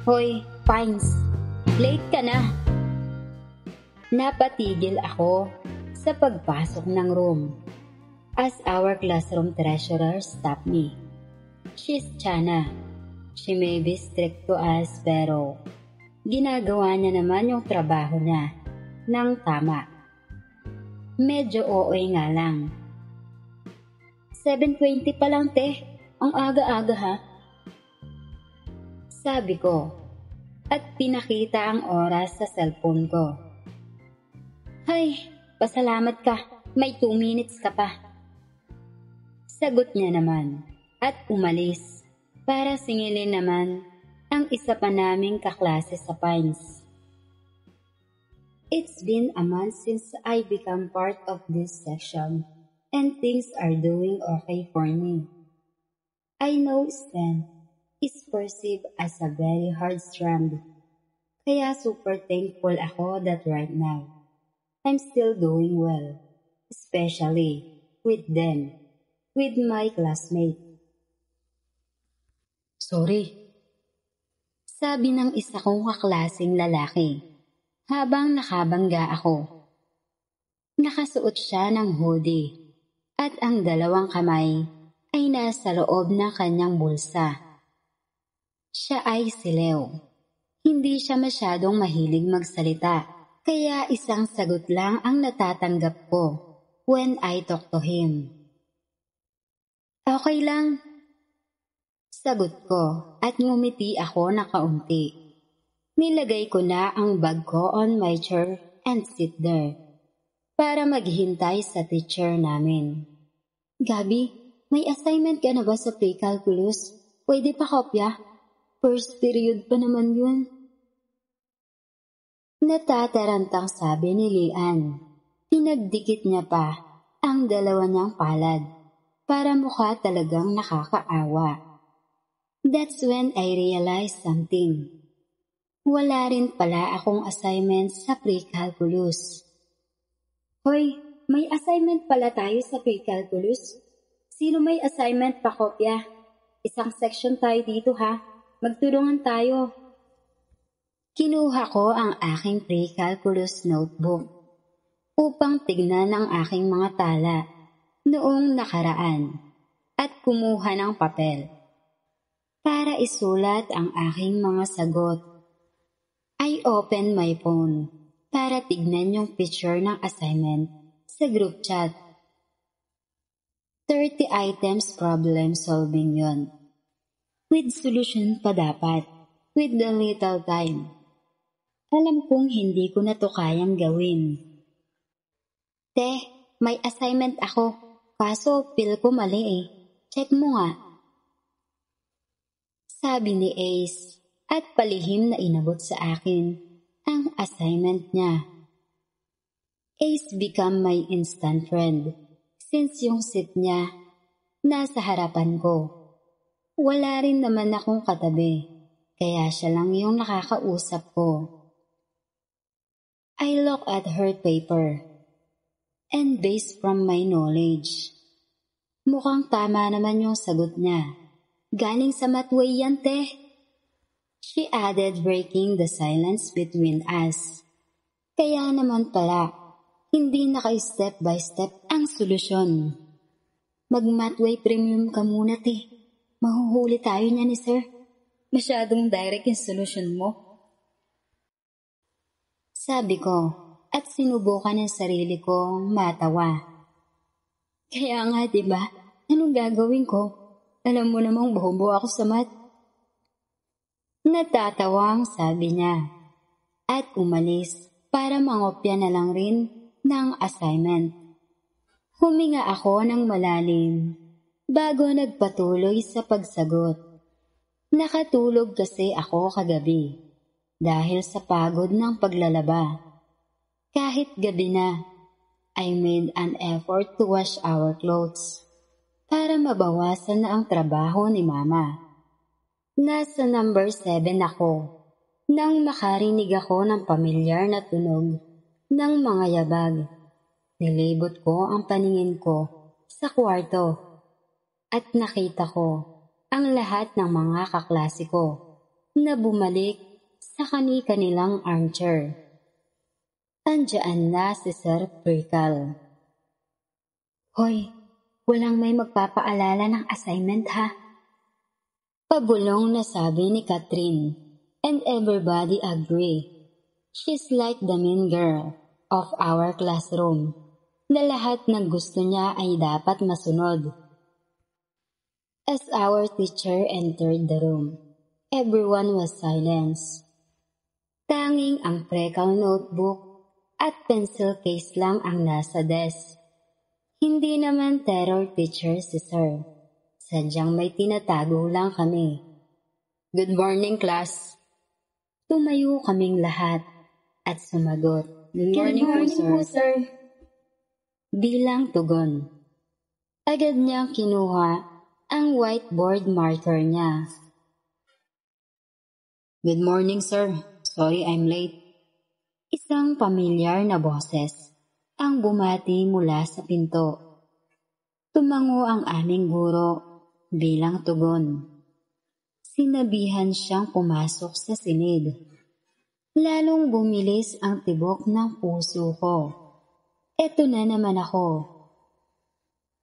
Hoy, Pines, late ka na. Napatigil ako sa pagpasok ng room as our classroom treasurer stopped me. She's Chana. She may be strict to us pero ginagawa niya naman yung trabaho niya ng tama. Medyo OA nga lang. 7:20 pa lang, te. Ang aga-aga, ha? Sabi ko, at pinakita ang oras sa cellphone ko. Hay, pasalamat ka. May 2 minutes ka pa. Sagot niya naman at umalis para singilin naman ang isa pa naming kaklase sa Pines. It's been a month since I become part of this section and things are doing okay for me. I know Stan is perceived as a very hard strand, kaya super thankful ako that right now I'm still doing well, especially with them, with my classmate. Sorry, sabi ng isa kong kaklaseng lalaki habang nakabangga ako. Nakasuot siya ng hoodie at ang dalawang kamay ay nasa loob ng kanyang bulsa. Siya ay si Leo. Hindi siya masyadong mahilig magsalita, kaya isang sagot lang ang natatanggap ko when I talk to him. Okay lang, sagot ko at ngumiti ako na kaunti. Nilagay ko na ang bag ko on my chair and sit there para maghintay sa teacher namin. Gabi, may assignment ka na ba sa pre-calculus? Pwede pa kopya? First period pa naman yun. Natatarantang sabi ni Lian. Pinagdikit niya pa ang dalawa niyang palad para mukha talagang nakakaawa. That's when I realized something. Wala rin pala akong assignment sa pre-calculus. Hoy, may assignment pala tayo sa pre-calculus. Sino may assignment pa kopya? Isang section tayo dito, ha? Magtulungan tayo. Kinuha ko ang aking pre-calculus notebook upang tignan ang aking mga tala noong nakaraan at kumuha ng papel para isulat ang aking mga sagot. I opened my phone para tignan yung picture ng assignment sa group chat. 30 items problem solving yon. With solution pa dapat, with the little time. Alam kong hindi ko na to kayang gawin. Te, may assignment ako, kaso feel ko mali eh. Check mo nga. Sabi ni Ace at palihim na inabot sa akin ang assignment niya. Ace become my instant friend since yung seat niya nasa harapan ko. Wala rin naman akong katabi, kaya siya lang yung nakakausap ko. I look at her paper, and based from my knowledge, mukhang tama naman yung sagot niya. Galing sa Matway yan, te. She added, breaking the silence between us. Kaya naman pala, hindi naka-step by step ang solusyon. Mag-Matway premium ka muna, te. Mahuhuli tayo niya ni sir. Masyadong direct yung solusyon mo. Sabi ko, at sinubukan ng sarili kong matawa. Kaya nga, diba? Anong gagawin ko? Alam mo namang bobo ako sa math. Natatawang sabi niya. At umalis para mangopya na lang rin ng assignment. Huminga ako ng malalim bago nagpatuloy sa pagsagot. Nakatulog kasi ako kagabi dahil sa pagod ng paglalaba. Kahit gabi na, I made an effort to wash our clothes para mabawasan na ang trabaho ni Mama. Nasa number 7 ako nang makarinig ako ng pamilyar na tunog ng mga yabag. Nilibot ko ang paningin ko sa kwarto at nakita ko ang lahat ng mga kaklase ko. na bumalik sa kani-kanilang armchair. Andiyan na si Sir Prickle. Hoy, walang may magpapaalala ng assignment ha? Pabulong na sabi ni Catherine, and everybody agree. She's like the mean girl of our classroom, na lahat ng gusto niya ay dapat masunod. As our teacher entered the room, everyone was silenced. Tanging ang Prickle notebook at pencil case lang ang nasa desk. Hindi naman terror teacher si Sir. Sadyang may tinatago lang kami. Good morning, class. Tumayo kaming lahat at sumagot. Good morning po, sir. Bilang tugon. Agad niyang kinuha ang whiteboard marker niya. Good morning, sir. Sorry I'm late. Isang pamilyar na boses ang bumati mula sa pinto. Tumango ang aming guro bilang tugon. Sinabihan siyang pumasok sa silid. Lalong bumilis ang tibok ng puso ko. Eto na naman ako.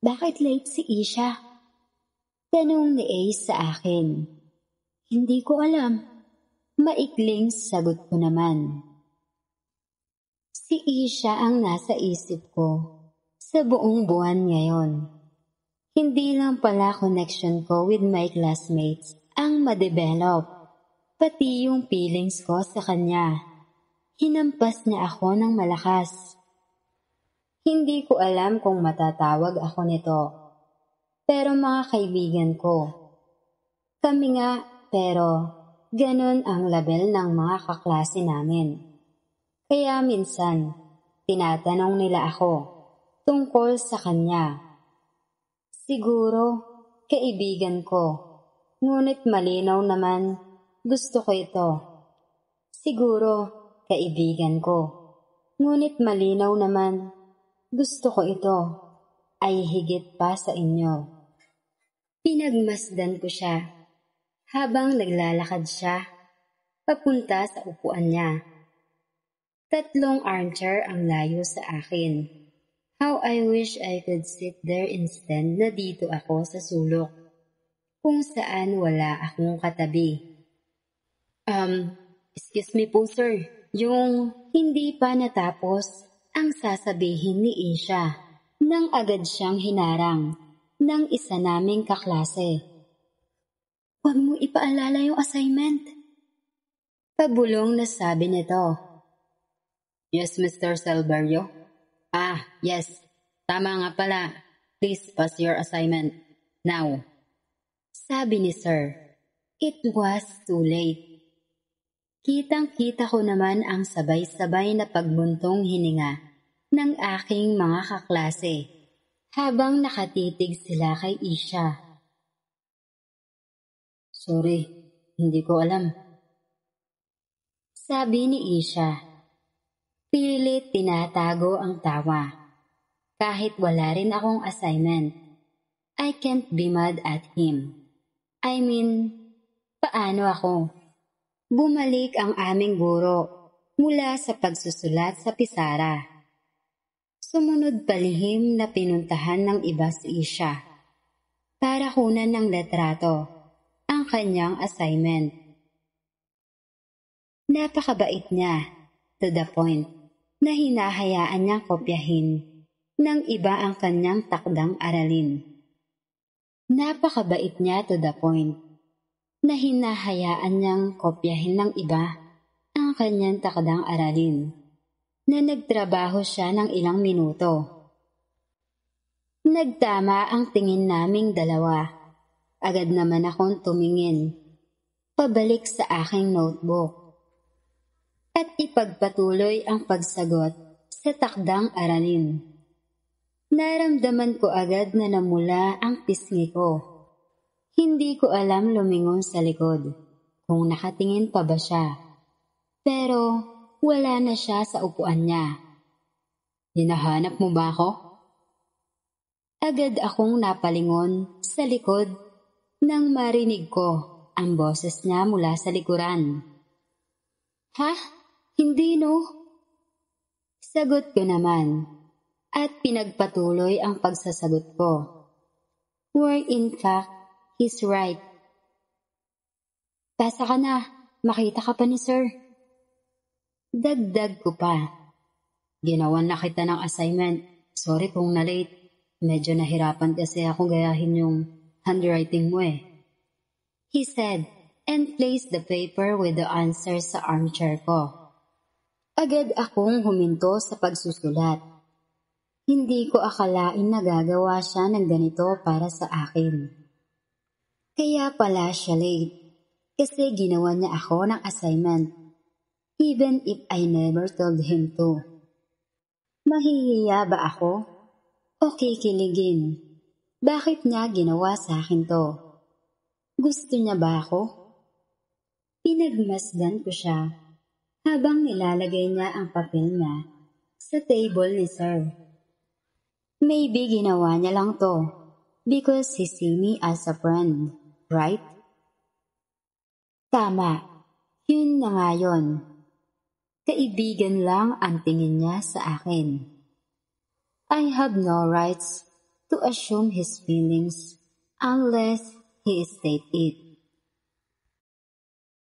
Bakit late si Isha? Tanong ni Ace sa akin. Hindi ko alam. Maikling sagot ko naman. Si Isha ang nasa isip ko sa buong buwan ngayon. Hindi lang pala connection ko with my classmates ang ma-develop, pati yung feelings ko sa kanya. Hinampas niya ako ng malakas. Hindi ko alam kung matatawag ako nito, pero mga kaibigan ko. Kami nga, pero ganon ang label ng mga kaklase namin. Kaya minsan, tinatanong nila ako tungkol sa kanya. Siguro, kaibigan ko, ngunit malinaw naman, gusto ko ito. Siguro, kaibigan ko, ngunit malinaw naman, gusto ko ito, ay higit pa sa inyo. Pinagmasdan ko siya, habang naglalakad siya, papunta sa upuan niya. 3 armchair ang layo sa akin. How I wish I could sit there instead na dito ako sa sulok, kung saan wala akong katabi. Excuse me po sir, yung hindi pa natapos ang sasabihin ni Isha, nang agad siyang hinarang ng isa naming kaklase. Huwag mo ipaalala yung assignment. Pabulong na sabi nito. Yes, Mr. Salverio. Yes. Tama nga pala. Please pass your assignment. Now. Sabi ni Sir. It was too late. Kitang-kita ko naman ang sabay-sabay na pagbuntong hininga ng aking mga kaklase habang nakatitig sila kay Isha. Sorry, hindi ko alam. Sabi ni Isha. Pilit tinatago ang tawa. Kahit wala rin akong assignment, I can't be mad at him. I mean, paano ako? Bumalik ang aming guro mula sa pagsusulat sa pisara. Sumunod palihim na pinuntahan ng iba si Isha para kunan ng letrato ang kanyang assignment. Napakabait niya, to the point, na hinahayaan niyang kopyahin ng iba ang kanyang takdang aralin. Napakabait niya to the point, na hinahayaan niyang kopyahin ng iba ang kanyang takdang aralin, na nagtrabaho siya ng ilang minuto. Nagtama ang tingin naming dalawa. Agad naman akong tumingin, pabalik sa aking notebook, at ipagpatuloy ang pagsagot sa takdang aralin. Naramdaman ko agad na namula ang pisngi ko. Hindi ko alam lumingon sa likod kung nakatingin pa ba siya. Pero wala na siya sa upuan niya. Hinahanap mo ba ako? Agad akong napalingon sa likod nang marinig ko. ang boses niya mula sa likuran. Ha? Hindi no? Sagot ko naman, at pinagpatuloy ang pagsasagot ko. Where in fact, he's right. Pasa ka na, makita ka pa ni sir. Dagdag ko pa. Ginawan na kita ng assignment. Sorry kung na-late. Medyo nahirapan kasi ako gayahin yung handwriting mo eh. He said, and placed the paper with the answers sa armchair ko. Agad akong huminto sa pagsusulat. Hindi ko akalain na gagawa siya ng ganito para sa akin. Kaya pala siya late, kasi ginawa niya ako ng assignment, even if I never told him to. Mahihiya ba ako? O kikiligin? Bakit niya ginawa sa akin to? Gusto niya ba ako? Pinagmasdan ko siya habang nilalagay niya ang papel niya sa table ni sir. Maybe ginawa niya lang to because he see me as a friend, right? Tama, yun na nga yun. Kaibigan lang ang tingin niya sa akin. I have no rights to assume his feelings unless he state it.